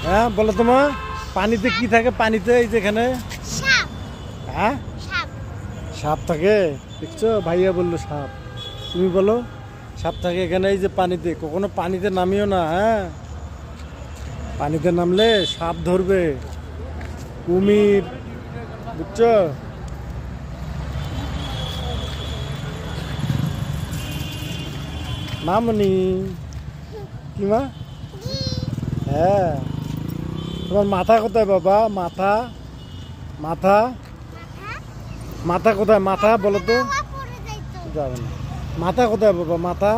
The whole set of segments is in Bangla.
হ্যাঁ বলো তোমার পানিতে কি থাকে পানিতে এই যেখানে সাপ। হ্যাঁ সাপ। সাপ থাকে দেখছো ভাইয়া বললো সাপ তুমি বলো সাপ থাকে এখানে এই যে পানিতে কখনো পানিতে নামিও না হ্যাঁ পানিতে নামলে সাপ ধরবে কুমির বুঝছো মামনি কি মা হ্যাঁ তোমার মাথা কোথায় বাবা মাথা মাথা মাথা কোথায় মাথা বলো তো বাবা পড়ে যাইতো। যাবে না মাথা কোথায় বাবা মাথা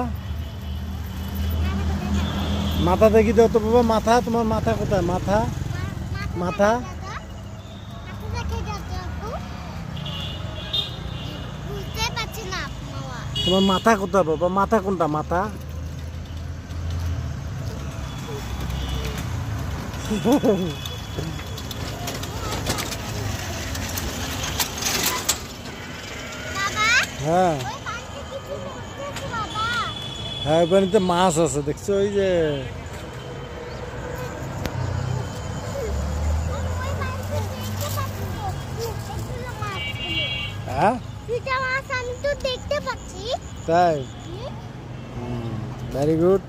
মাথা দেখি দাও তো বাবা মাথা তোমার মাথা কোথায় মাথা মাথা বুঝতে পারছি না বাবা। তোমার মাথা কোথায় বাবা মাথা কোনটা মাথা বাবা হ্যাঁ ওই পানিতে কিছু উঠতেছে বাবা। হ্যাঁ পানিতে মাছ আছে দেখছো ওই যে ওই পানিতে দেখতে পাচ্ছি তো। এগুলো মাছগুলো। হ্যাঁ দুইটা মাছ আমি তো দেখতে পাচ্ছি। তাই হুম। Very good